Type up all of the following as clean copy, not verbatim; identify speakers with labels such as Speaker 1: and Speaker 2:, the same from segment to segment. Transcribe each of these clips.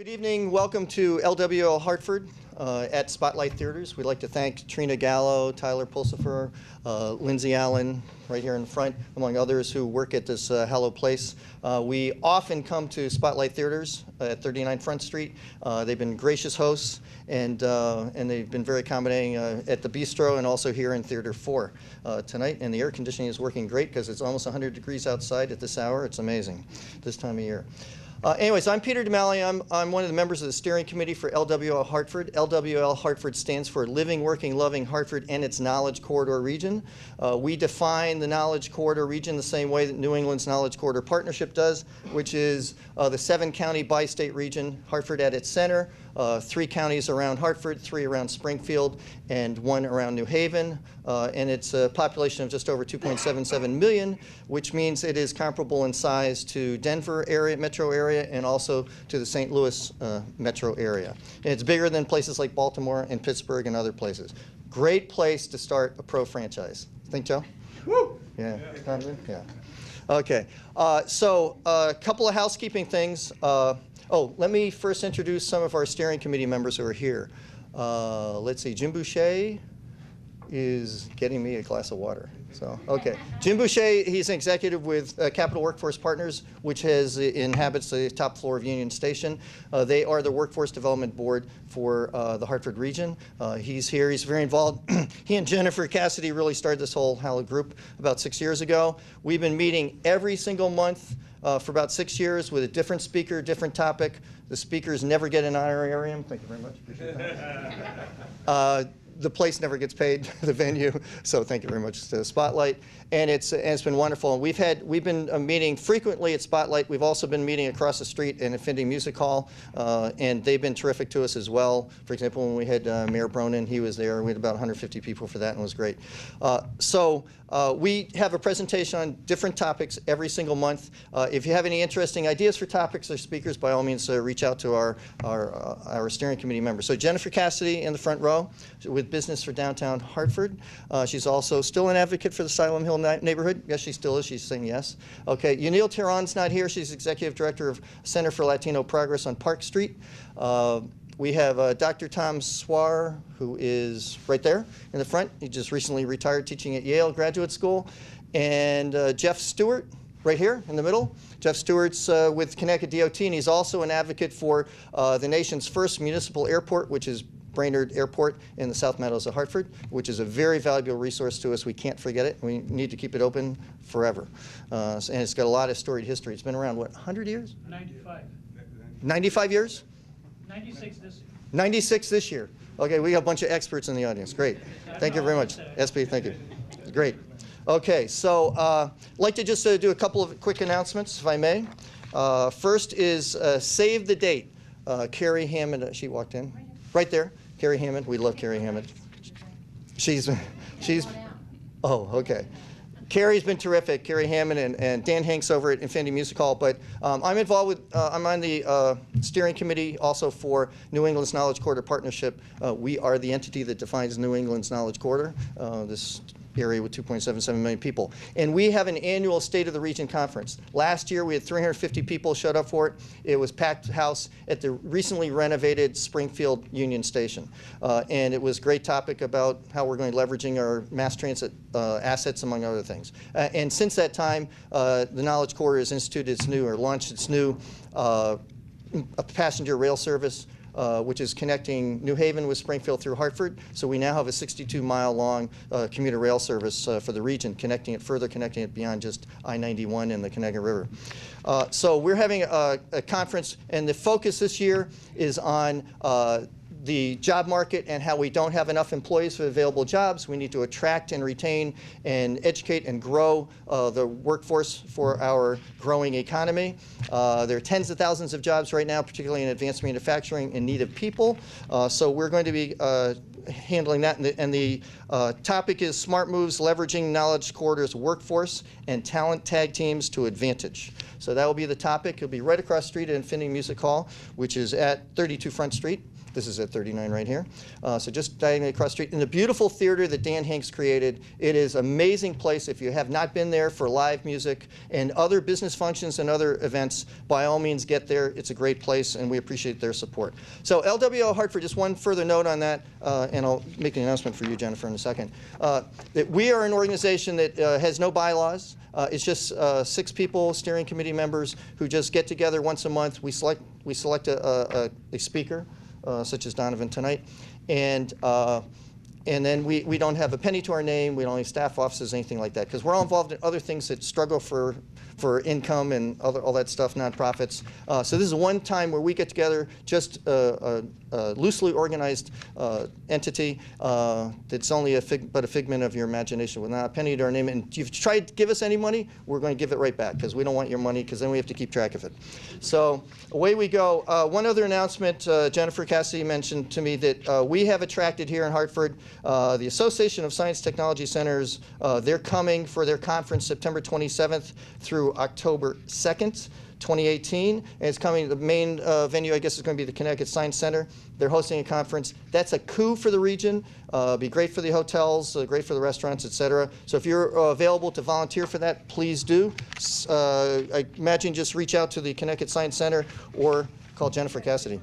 Speaker 1: Good evening. Welcome to LWL Hartford at Spotlight Theaters. We'd like to thank Trina Gallo, Tyler Pulsifer, Lindsay Allen, right here in the front, among others who work at this hallowed place. We often come to Spotlight Theaters at 39 Front Street. They've been gracious hosts, and they've been very accommodating at the bistro and also here in Theater 4 tonight. And the air conditioning is working great because it's almost 100 degrees outside at this hour. It's amazing this time of year. Anyways, I'm Peter Damali. I'm one of the members of the steering committee for LWL Hartford. LWL Hartford stands for Living, Working, Loving Hartford and its Knowledge Corridor region. We define the Knowledge Corridor region the same way that New England's Knowledge Corridor Partnership does, which is the 7-county bi-state region, Hartford at its center, 3 counties around Hartford, 3 around Springfield, and 1 around New Haven. And it's a population of just over 2.77 million, which means it is comparable in size to Denver area, metro area, and also to the St. Louis metro area. And it's bigger than places like Baltimore and Pittsburgh and other places. Great place to start a pro franchise. Think, Joe? Woo! Yeah. Yeah. Okay. So a couple of housekeeping things. Let me first introduce some of our steering committee members who are here. Let's see. Jim Boucher is getting me a glass of water. So, okay. Jim Boucher, he's an executive with Capital Workforce Partners, which inhabits the top floor of Union Station. They are the Workforce Development Board for the Hartford region. He's here. He's very involved. He and Jennifer Cassidy really started this whole Hallowed group about 6 years ago. We've been meeting every single month for about 6 years with a different speaker, different topic. The speakers never get an honorarium. Thank you very much. Appreciate that. The place never gets paid, the venue, so thank you very much to Spotlight. And it's been wonderful. And we've been meeting frequently at Spotlight. We've also been meeting across the street in Infinity Music Hall, and they've been terrific to us as well. For example, when we had Mayor Bronin, he was there. We had about 150 people for that, and it was great. We have a presentation on different topics every single month. If you have any interesting ideas for topics or speakers, by all means, reach out to our steering committee members. So Jennifer Cassidy in the front row with Business for Downtown Hartford. She's also still an advocate for the Salem Hill neighborhood. Yes, she still is. She's saying yes. Okay, Yunil Tehran's not here. She's executive director of Center for Latino Progress on Park Street. We have Dr. Tom Swar, who is right there in the front. He just recently retired teaching at Yale Graduate School. And Jeff Stewart, right here in the middle. Jeff Stewart's with Connecticut DOT, and he's also an advocate for the nation's first municipal airport, which is Brainerd Airport in the South Meadows of Hartford, which is a very valuable resource to us. We can't forget it. We need to keep it open forever. And it's got a lot of storied history. It's been around, what, 100 years?
Speaker 2: 95.
Speaker 1: 95 years?
Speaker 2: 96 this year.
Speaker 1: 96 this year. Okay, we got a bunch of experts in the audience. Great. Thank you very much. SP, thank you. Great. Okay, so I'd like to just do a couple of quick announcements, if I may. First is save the date. Carrie Hammond, she walked in. Right there. Carrie Hammond. We love Carrie Hammond. She's oh, okay. Carrie's been terrific, Carrie Hammond and Dan Hanks over at Infinity Music Hall. But I'm involved with, I'm on the steering committee also for New England's Knowledge Corridor Partnership. We are the entity that defines New England's Knowledge Corridor, this area with 2.77 million people. And we have an annual State of the Region conference. Last year we had 350 people showed up for it. It was packed house at the recently renovated Springfield Union Station. And it was a great topic about how we're going to leveraging our mass transit assets, among other things. And since that time, the Knowledge Corridor has instituted its new, or launched its new passenger rail service, which is connecting New Haven with Springfield through Hartford. So we now have a 62-mile-long commuter rail service for the region, further connecting it beyond just I-91 and the Connecticut River. So we're having a conference, and the focus this year is on the job market and how we don't have enough employees for available jobs. We need to attract and retain and educate and grow the workforce for our growing economy. There are tens of thousands of jobs right now, particularly in advanced manufacturing, in need of people. So we're going to be handling that. And the topic is Smart Moves, Leveraging Knowledge Corridor's Workforce and Talent Tag Teams to Advantage. So that will be the topic. It'll be right across the street at Infinity Music Hall, which is at 32 Front Street. This is at 39 right here. So just diagonally across the street. In the beautiful theater that Dan Hanks created. It is an amazing place. If you have not been there for live music and other business functions and other events, by all means get there. It's a great place, and we appreciate their support. So LWL Hartford, just one further note on that, and I'll make an announcement for you, Jennifer, in a second. That we are an organization that has no bylaws. It's just 6 people, steering committee members, who just get together once a month. We select a speaker, such as Donovan tonight, and then we don't have a penny to our name. We don't have staff offices, anything like that, because we're all involved in other things that struggle for income and all that stuff, nonprofits. So this is one time where we get together, just a loosely organized entity that's only but a figment of your imagination, with not a penny to our name. And if you've tried to give us any money, we're going to give it right back, because we don't want your money, because then we have to keep track of it. So away we go. One other announcement, Jennifer Cassidy mentioned to me that we have attracted here in Hartford the Association of Science Technology Centers. They're coming for their conference September 27th through October 2nd. 2018, and it's coming. The main venue, I guess, is going to be the Connecticut Science Center. They're hosting a conference. That's a coup for the region. Be great for the hotels, great for the restaurants, etc. So if you're available to volunteer for that, please do. I imagine just reach out to the Connecticut Science Center or call Jennifer Cassidy.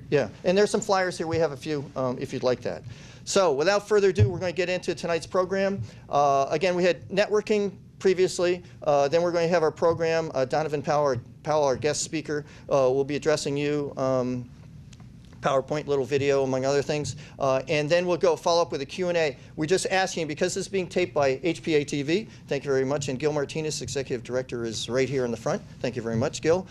Speaker 1: Yeah, and there's some flyers here. We have a few if you'd like that. So without further ado, we're going to get into tonight's program. Again, we had networking previously. Then we're going to have our program. Donovan Powell, our guest speaker, will be addressing you. PowerPoint, little video, among other things. And then we'll follow up with a Q&A. We're just asking, because this is being taped by HPA-TV, thank you very much. And Gil Martinez, Executive Director, is right here in the front. Thank you very much, Gil.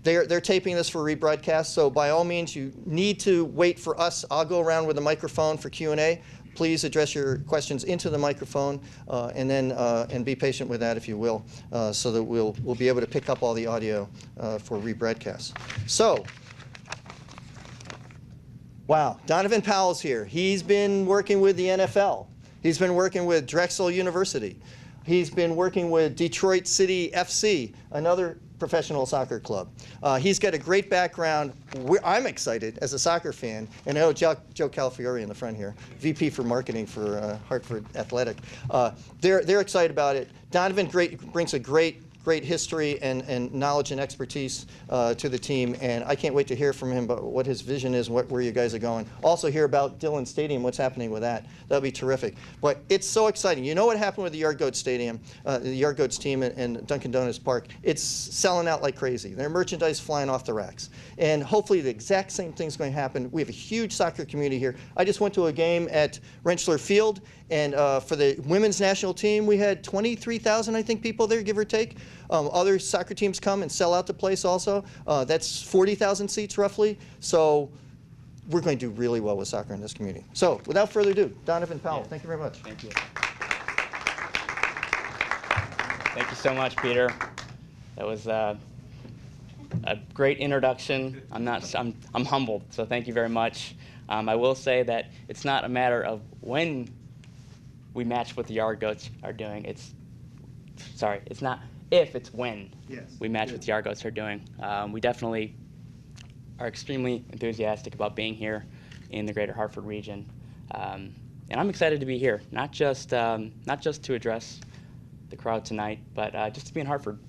Speaker 1: They're taping this for rebroadcast, so by all means, you need to wait for us. I'll go around with a microphone for Q&A. Please address your questions into the microphone, and be patient with that, if you will, so that we'll be able to pick up all the audio for rebroadcast. So, wow, Donovan Powell's here. He's been working with the NFL. He's been working with Drexel University. He's been working with Detroit City FC, another professional soccer club. He's got a great background. I'm excited as a soccer fan, and I know Joe Calafiore in the front here, VP for marketing for Hartford Athletic. They're excited about it. Donovan brings a great history and knowledge and expertise to the team, and I can't wait to hear from him about what his vision is, where you guys are going. Also hear about Dillon Stadium, what's happening with that. That'll be terrific. But it's so exciting. You know what happened with the Yard Goats Stadium, the Yard Goats team in Dunkin' Donuts Park? It's selling out like crazy. Their merchandise flying off the racks. And hopefully the exact same thing's going to happen. We have a huge soccer community here. I just went to a game at Rentschler Field, and for the women's national team, we had 23,000, I think, people there, give or take. Other soccer teams come and sell out the place also. That's 40,000 seats roughly. So we're going to do really well with soccer in this community. So without further ado, Donovan Powell, yeah. Thank you very much.
Speaker 3: Thank you. Thank you so much, Peter. That was a great introduction. I'm humbled, so thank you very much. I will say that it's not a matter of when we match what the Yard Goats are doing. It's not if, it's when we match what the Yard Goats are doing. We definitely are extremely enthusiastic about being here in the greater Hartford region. And I'm excited to be here, not just to address the crowd tonight, but just to be in Hartford.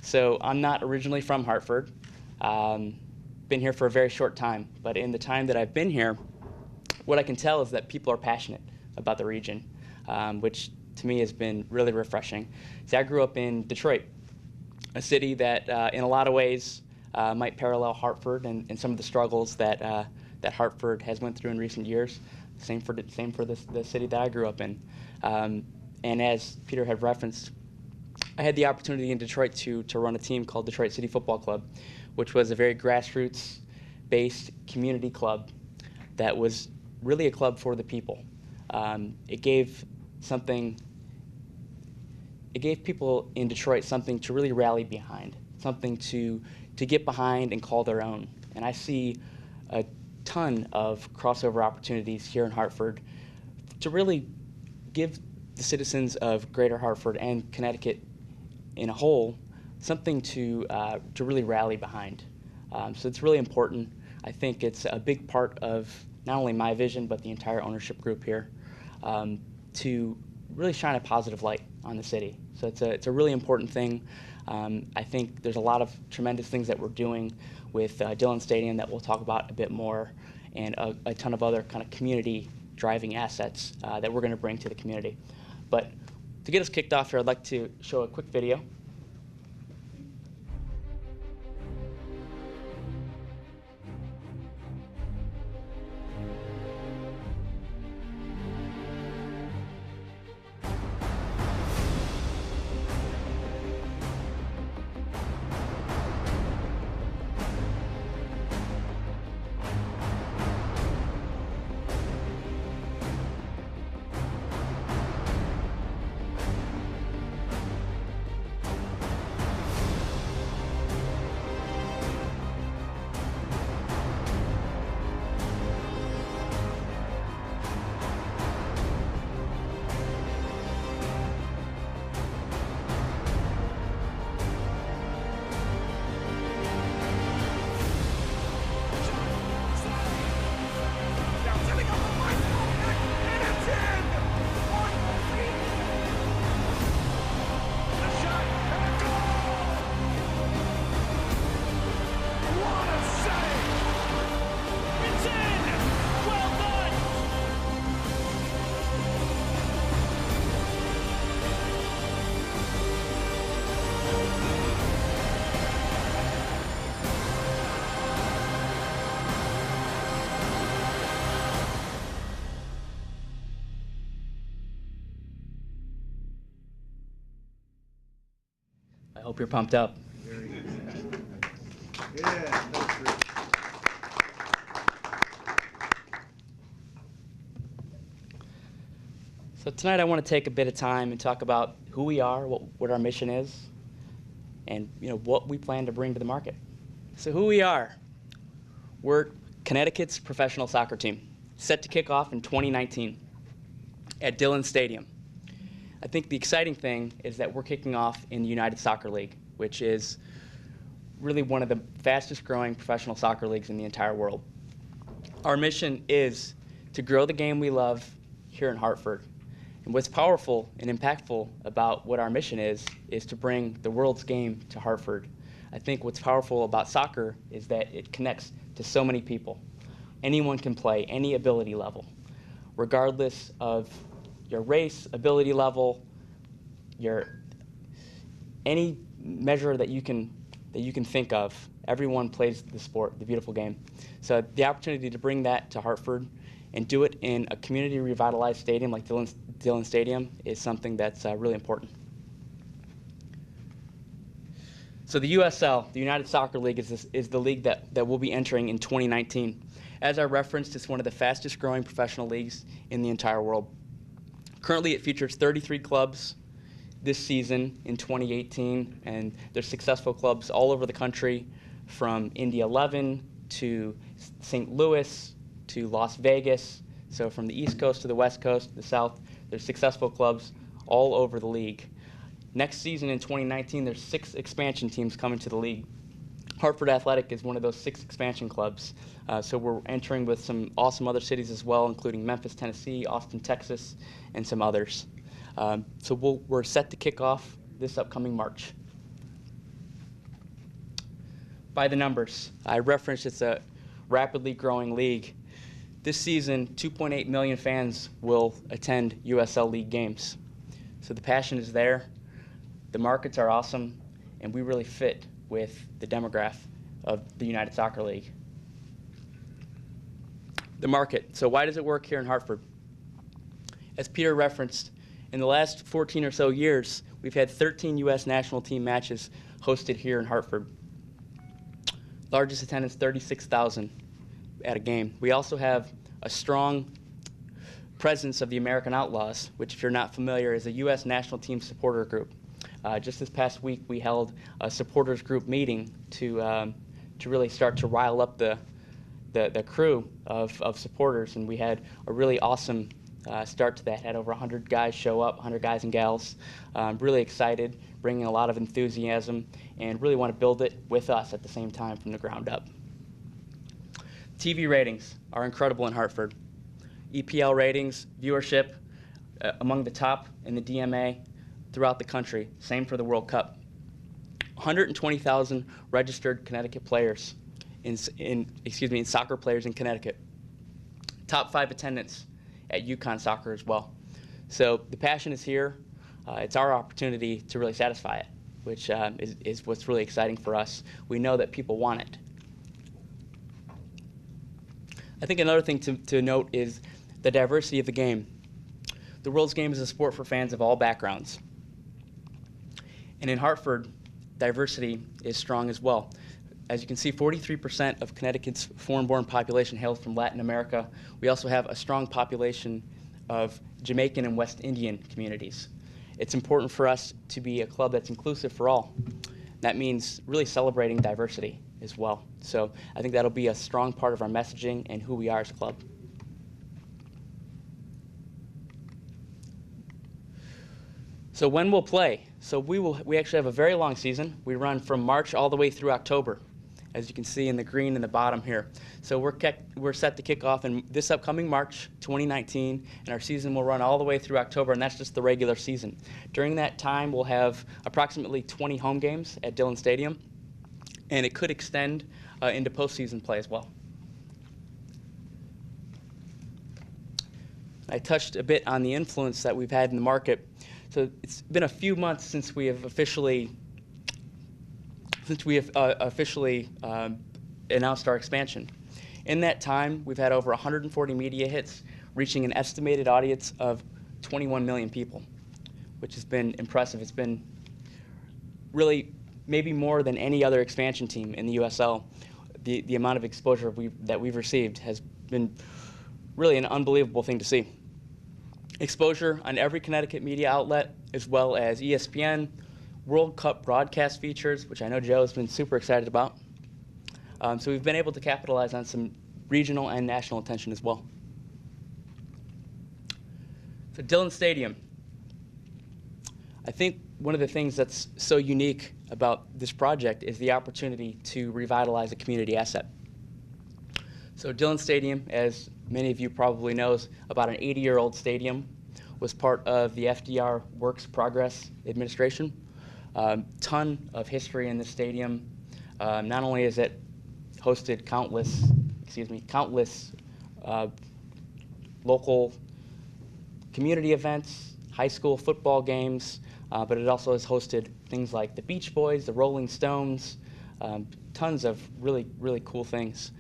Speaker 3: So I'm not originally from Hartford. Been here for a very short time, but in the time that I've been here, what I can tell is that people are passionate about the region, which to me has been really refreshing. See, I grew up in Detroit, a city that in a lot of ways might parallel Hartford and some of the struggles that Hartford has went through in recent years. Same for the city that I grew up in. And as Peter had referenced, I had the opportunity in Detroit to run a team called Detroit City Football Club, which was a very grassroots-based community club that was really a club for the people. It gave people in Detroit something to really rally behind, something to get behind and call their own. And I see a ton of crossover opportunities here in Hartford to really give the citizens of Greater Hartford and Connecticut in a whole something to really rally behind. So it's really important. I think it's a big part of not only my vision, but the entire ownership group here, to really shine a positive light on the city. So it's a really important thing. I think there's a lot of tremendous things that we're doing with Dillon Stadium that we'll talk about a bit more, and a ton of other kind of community driving assets that we're going to bring to the community. But to get us kicked off here, I'd like to show a quick video. I hope you're pumped up.
Speaker 4: Yeah, that's great.
Speaker 3: So tonight I want to take a bit of time and talk about who we are, what our mission is, and what we plan to bring to the market. So who we are. We're Connecticut's professional soccer team, set to kick off in 2019 at Dillon Stadium. I think the exciting thing is that we're kicking off in the United Soccer League, which is really one of the fastest growing professional soccer leagues in the entire world. Our mission is to grow the game we love here in Hartford. And what's powerful and impactful about what our mission is to bring the world's game to Hartford. I think what's powerful about soccer is that it connects to so many people. Anyone can play, any ability level, regardless of your race, ability level, any measure that you can think of. Everyone plays the sport, the beautiful game. So the opportunity to bring that to Hartford and do it in a community revitalized stadium like Dillon Stadium is something that's really important. So the USL, the United Soccer League, is the league that we'll be entering in 2019. As I referenced, it's one of the fastest growing professional leagues in the entire world. Currently, it features 33 clubs this season in 2018, and there's successful clubs all over the country, from Indy 11 to St. Louis to Las Vegas. So from the East Coast to the West Coast, the South, there's successful clubs all over the league. Next season in 2019, there's 6 expansion teams coming to the league. Hartford Athletic is one of those 6 expansion clubs. So we're entering with some awesome other cities as well, including Memphis, Tennessee, Austin, Texas, and some others. So we're set to kick off this upcoming March. By the numbers, I referenced it's a rapidly growing league. This season, 2.8 million fans will attend USL League games. So the passion is there, the markets are awesome, and we really fit with the demographic of the United Soccer League. The market. So why does it work here in Hartford? As Peter referenced, in the last 14 or so years, we've had 13 U.S. national team matches hosted here in Hartford. Largest attendance, 36,000 at a game. We also have a strong presence of the American Outlaws, which, if you're not familiar, is a U.S. national team supporter group. Just this past week, we held a supporters group meeting to really start to rile up the crew of supporters, and we had a really awesome start to that. Had over 100 guys show up, 100 guys and gals. Really excited, bringing a lot of enthusiasm, and really want to build it with us at the same time from the ground up. TV ratings are incredible in Hartford. EPL ratings, viewership, among the top in the DMA throughout the country. Same for the World Cup. 120,000 registered Connecticut players in soccer players in Connecticut. Top 5 attendance at UConn soccer as well. So the passion is here. It's our opportunity to really satisfy it, which is what's really exciting for us. We know that people want it. I think another thing to note is the diversity of the game. The World's Game is a sport for fans of all backgrounds. And in Hartford, diversity is strong as well. As you can see, 43% of Connecticut's foreign-born population hails from Latin America. We also have a strong population of Jamaican and West Indian communities. It's important for us to be a club that's inclusive for all. That means really celebrating diversity as well. So I think that'll be a strong part of our messaging and who we are as a club. So when we'll play? So we actually have a very long season. We run from March all the way through October, as you can see in the green in the bottom here. So we're set to kick off in this upcoming March 2019, and our season will run all the way through October, and that's just the regular season. During that time, we'll have approximately 20 home games at Dillon Stadium, and it could extend into postseason play as well. I touched a bit on the influence that we've had in the market. So it's been a few months since we have officially announced our expansion. In that time, we've had over 140 media hits, reaching an estimated audience of 21 million people, which has been impressive. It's been really maybe more than any other expansion team in the USL. The amount of exposure that we've received has been really an unbelievable thing to see. Exposure on every Connecticut media outlet, as well as ESPN, World Cup broadcast features, which I know Joe has been super excited about. So we've been able to capitalize on some regional and national attention as well. So Dillon Stadium. I think one of the things that's so unique about this project is the opportunity to revitalize a community asset. So Dillon Stadium, as many of you probably know, is about an 80-year-old stadium, was part of the FDR Works Progress Administration. Ton of history in the stadium. Not only has it hosted countless local community events, high school football games, but it also has hosted things like the Beach Boys, the Rolling Stones, tons of really, really cool things.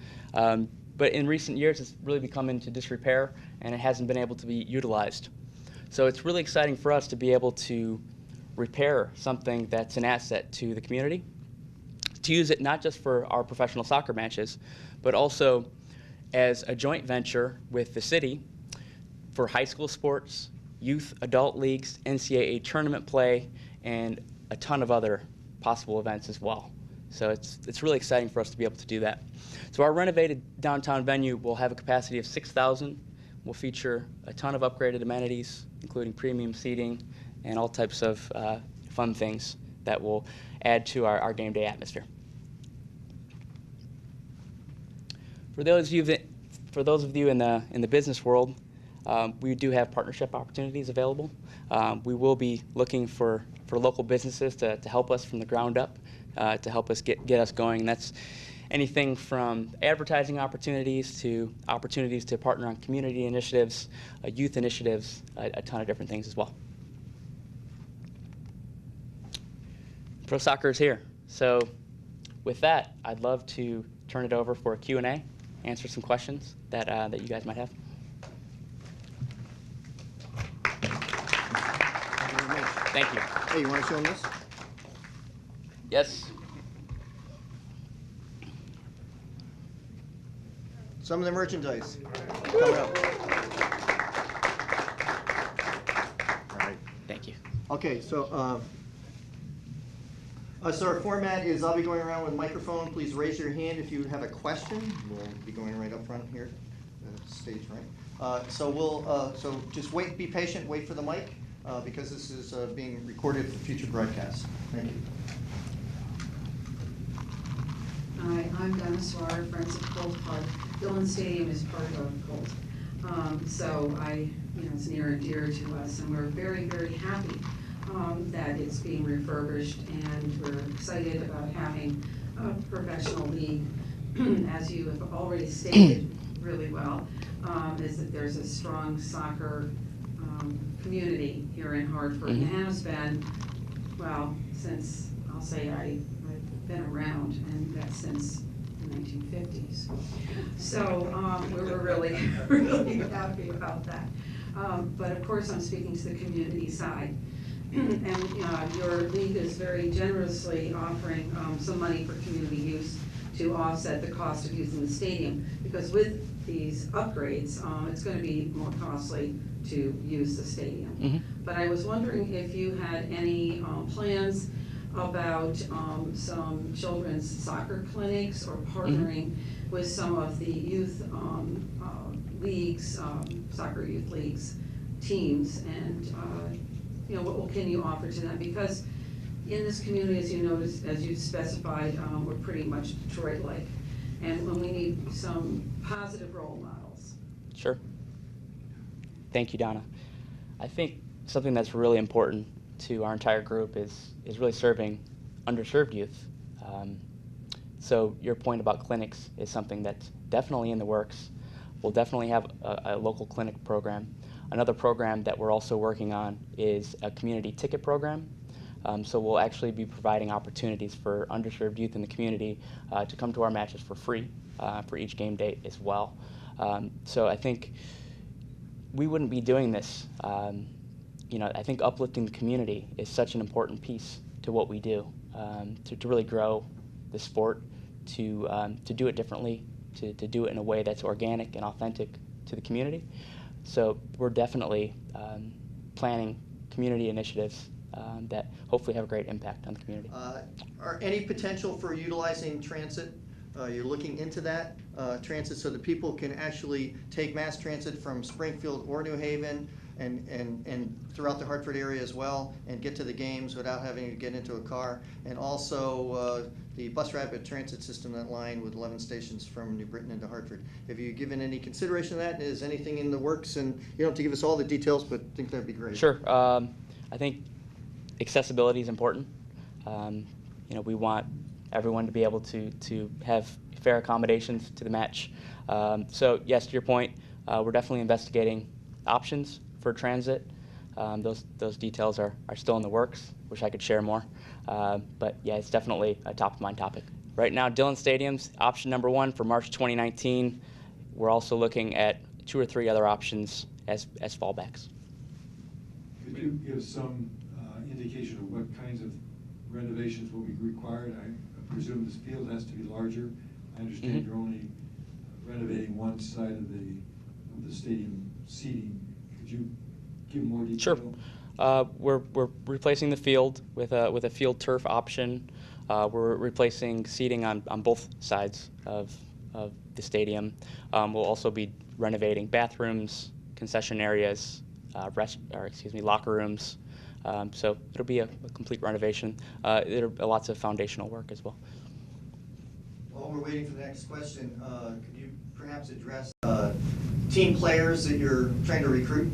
Speaker 3: But in recent years, it's really become into disrepair, and it hasn't been able to be utilized. So it's really exciting for us to be able to repair something that's an asset to the community, to use it not just for our professional soccer matches, but also as a joint venture with the city for high school sports, youth, adult leagues, NCAA tournament play, and a ton of other possible events as well. So it's really exciting for us to be able to do that. So our renovated downtown venue will have a capacity of 6,000. We'll feature a ton of upgraded amenities, including premium seating and all types of fun things that will add to our game day atmosphere. For those of you in the business world, we do have partnership opportunities available. We will be looking for local businesses to help us from the ground up, to help us get us going. And that's anything from advertising opportunities to opportunities to partner on community initiatives, youth initiatives, a ton of different things as well. Pro Soccer is here. So with that, I'd love to turn it over for a Q&A, answer some questions that you guys might have. Thank you.
Speaker 1: Hey, you want to show them this?
Speaker 3: Yes.
Speaker 1: Some of the merchandise coming up. All right.
Speaker 3: Thank you.
Speaker 1: Okay, so so our format is I'll be going around with a microphone. Please raise your hand if you have a question. We'll be going right up front here, stage right. So just wait, be patient, wait for the mic. because this is being recorded for future broadcasts. Thank you.
Speaker 4: Hi, I'm Donna Swar, Friends of Colt Park. Dillon Stadium is part of Colt. So it's near and dear to us, and we're very, very happy that it's being refurbished, and we're excited about having a professional league. As you have already stated really well, is that there's a strong soccer community here in Hartford, and has been, well, since, I'll say I've been around, and that's since the 1950s. So we were really, really happy about that. But of course, I'm speaking to the community side. And your league is very generously offering some money for community use to offset the cost of using the stadium, because with these upgrades, it's going to be more costly to use the stadium. But I was wondering if you had any plans about some children's soccer clinics, or partnering with some of the youth leagues, soccer youth leagues teams, and what can you offer to them? Because in this community, as you noticed, as you specified, we're pretty much Detroit-like, and when we need some positive role models.
Speaker 3: Sure. Thank you, Donna. I think something that's really important to our entire group is really serving underserved youth. So your point about clinics is something that's definitely in the works. We'll definitely have a local clinic program. Another program that we're also working on is a community ticket program. So we'll actually be providing opportunities for underserved youth in the community to come to our matches for free for each game day as well. So I think we wouldn't be doing this. I think uplifting the community is such an important piece to what we do, to really grow the sport, to do it differently, to do it in a way that's organic and authentic to the community. So we're definitely planning community initiatives that hopefully have a great impact on the community.
Speaker 1: Are any potential for utilizing transit? You're looking into that, transit, so that people can actually take mass transit from Springfield or New Haven and throughout the Hartford area as well, and get to the games without having to get into a car. And also the bus rapid transit system, that line with 11 stations from New Britain into Hartford. Have you given any consideration to that? Is anything in the works? And you don't have to give us all the details, but I think that'd be great.
Speaker 3: Sure. I think accessibility is important. We want everyone to be able to have fair accommodations to the match. So yes, to your point, we're definitely investigating options for transit. Those details are still in the works. Wish I could share more. But yeah, it's definitely a top of mind topic. Right now, Dillon Stadium's option number 1 for March 2019. We're also looking at 2 or 3 other options as fallbacks.
Speaker 5: Could you give some indication of what kinds of renovations will be required? I presume this field has to be larger. I understand you're only renovating one side of the stadium seating. Could you give more detail?
Speaker 3: Sure. We're replacing the field with a field turf option. We're replacing seating on both sides of the stadium. We'll also be renovating bathrooms, concession areas, locker rooms. So it'll be a complete renovation. There are lots of foundational work as well.
Speaker 1: While we're waiting for the next question, could you perhaps address team players that you're trying to recruit,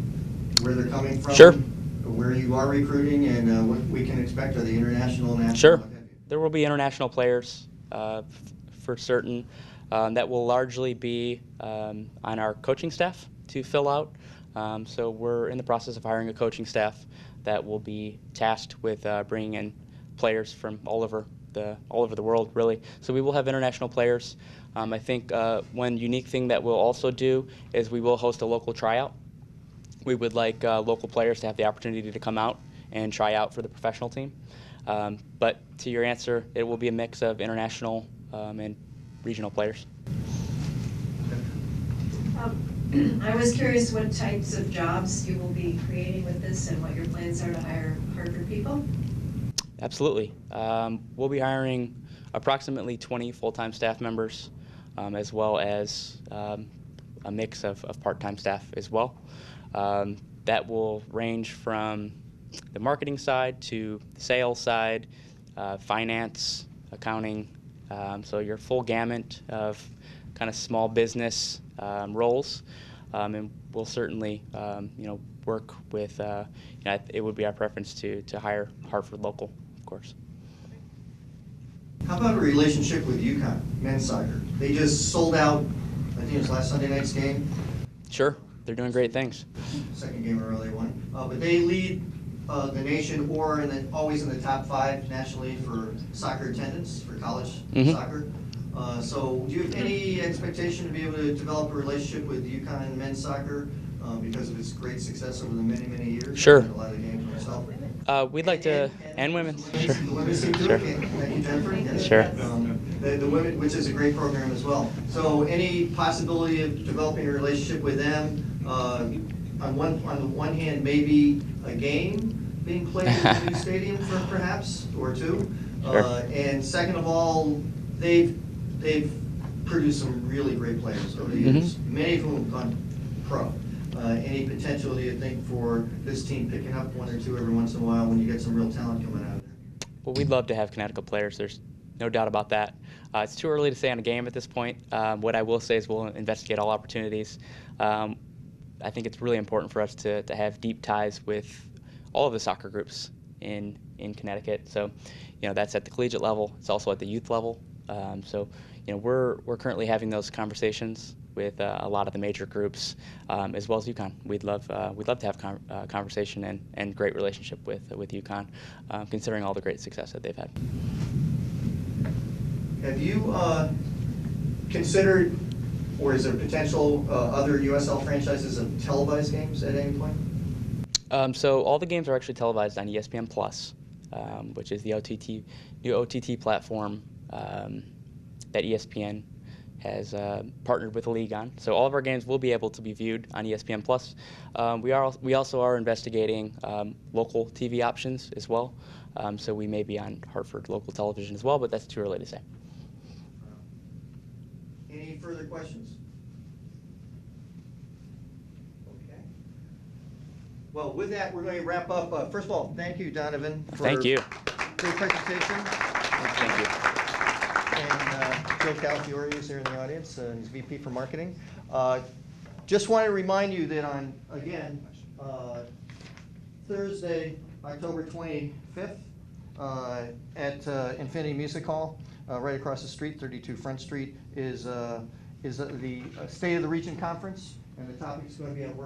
Speaker 1: where they're coming from?
Speaker 3: Sure.
Speaker 1: Where you are recruiting, and what we can expect? Are the international, national?
Speaker 3: Sure.
Speaker 1: What have you?
Speaker 3: There will be international players for certain. That will largely be on our coaching staff to fill out. So we're in the process of hiring a coaching staff that will be tasked with bringing in players from all over the world, really. So we will have international players. I think one unique thing that we'll also do is we will host a local tryout. We would like local players to have the opportunity to come out and try out for the professional team. But to your answer, it will be a mix of international and regional players.
Speaker 6: I was curious what types of jobs you will be creating with this and what your plans are to hire Hartford people.
Speaker 3: Absolutely. We'll be hiring approximately 20 full-time staff members, as well as a mix of part-time staff as well. That will range from the marketing side to the sales side, finance, accounting, so your full gamut of kind of small business roles, and we'll certainly work with, it would be our preference to hire Hartford local, of course.
Speaker 1: How about a relationship with UConn, men's soccer? They just sold out, I think it was last Sunday night's game.
Speaker 3: Sure, they're doing great things.
Speaker 1: Second game in a row they won. But they lead the nation, or always in the top 5 nationally for soccer attendance, for college soccer. So do you have any expectation to be able to develop a relationship with UConn men's soccer because of its great success over the many, many years?
Speaker 3: Sure.
Speaker 1: A lot of the games myself.
Speaker 3: We'd like to, and women's. Sure.
Speaker 1: The women's team too.
Speaker 3: Sure.
Speaker 1: Thank you, Jennifer.
Speaker 3: Sure.
Speaker 1: The women, which is a great program as well. So any possibility of developing a relationship with them? On the one hand, maybe a game being played in the new stadium for perhaps, or 2.
Speaker 3: Sure.
Speaker 1: And second of all, they've produced some really great players over the years, many of whom have gone pro. Any potential, do you think, for this team picking up 1 or 2 every once in a while when you get some real talent coming out of there?
Speaker 3: Well, we'd love to have Connecticut players. There's no doubt about that. It's too early to say on a game at this point. What I will say is we'll investigate all opportunities. I think it's really important for us to have deep ties with all of the soccer groups in Connecticut. So, that's at the collegiate level. It's also at the youth level. So, we're currently having those conversations with a lot of the major groups, as well as UConn. We'd love to have conversation and great relationship with UConn, considering all the great success that they've had.
Speaker 1: Have you considered, or is there potential other USL franchises of televised games at any point?
Speaker 3: So all the games are actually televised on ESPN Plus, which is the new OTT platform that ESPN has partnered with the league on. So all of our games will be able to be viewed on ESPN Plus. We also are investigating local TV options as well. So we may be on Hartford local television as well, but that's too early to say.
Speaker 1: Any further questions? Okay. Well, with that, we're going to wrap up. First of all, thank you, Donovan, for
Speaker 3: Thank you.
Speaker 1: great presentation.
Speaker 3: Thank you.
Speaker 1: And Joe Calafiore is here in the audience. He's VP for Marketing. Just want to remind you that on, again, Thursday, October 25th, at Infinity Music Hall, right across the street, 32 Front Street, is the State of the Region Conference, and the topic is going to be on the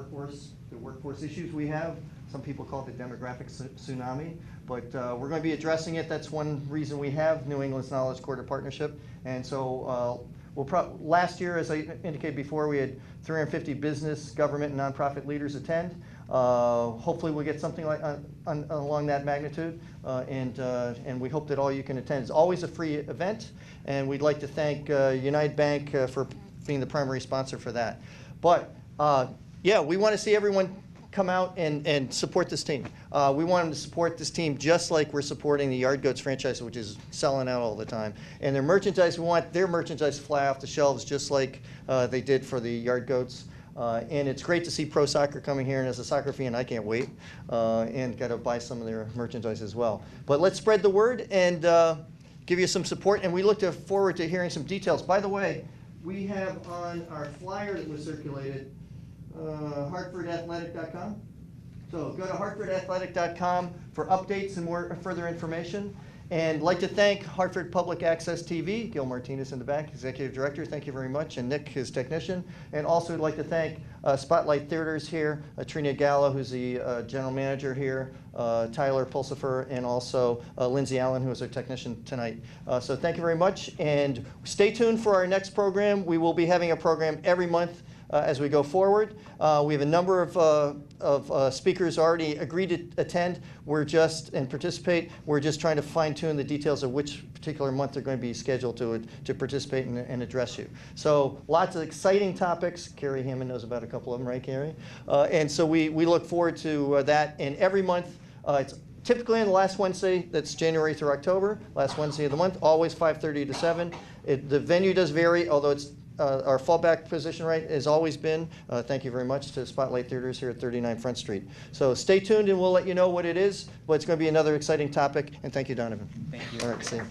Speaker 1: workforce issues we have. Some people call it the demographic tsunami, but we're going to be addressing it. That's one reason we have New England's Knowledge Quarter Partnership. And so last year, as I indicated before, we had 350 business, government, and nonprofit leaders attend. Hopefully we'll get something like along that magnitude, and we hope that all you can attend. It's always a free event, and we'd like to thank United Bank for being the primary sponsor for that. But yeah, we want to see everyone come out and support this team. We want them to support this team just like we're supporting the Yard Goats franchise, which is selling out all the time. And their merchandise, we want their merchandise to fly off the shelves just like they did for the Yard Goats. And it's great to see pro soccer coming here, and as a soccer fan, I can't wait, and got to buy some of their merchandise as well. But let's spread the word and give you some support, and we look forward to hearing some details. By the way, we have on our flyer that was circulated, hartfordathletic.com. So go to hartfordathletic.com for updates and more further information. And I'd like to thank Hartford Public Access TV, Gil Martinez in the back, Executive Director, thank you very much, and Nick, his technician. And also I'd like to thank Spotlight Theaters here, Trina Gallo, who's the General Manager here, Tyler Pulsifer, and also Lindsay Allen, who is our technician tonight. So thank you very much, and stay tuned for our next program. We will be having a program every month as we go forward. We have a number of speakers already agreed to attend. And participate. We're just trying to fine-tune the details of which particular month they're going to be scheduled to participate and address you. So lots of exciting topics. Carrie Hammond knows about a couple of them, right, Carrie? And so we look forward to that. And every month, it's typically on the last Wednesday, that's January through October, last Wednesday of the month, always 5:30 to 7. The venue does vary, although it's our fallback position, right, has always been, thank you very much to Spotlight Theaters here at 39 Front Street. So stay tuned and we'll let you know what it is, but it's going to be another exciting topic. And thank you, Donovan.
Speaker 3: Thank you.
Speaker 1: All right, see you.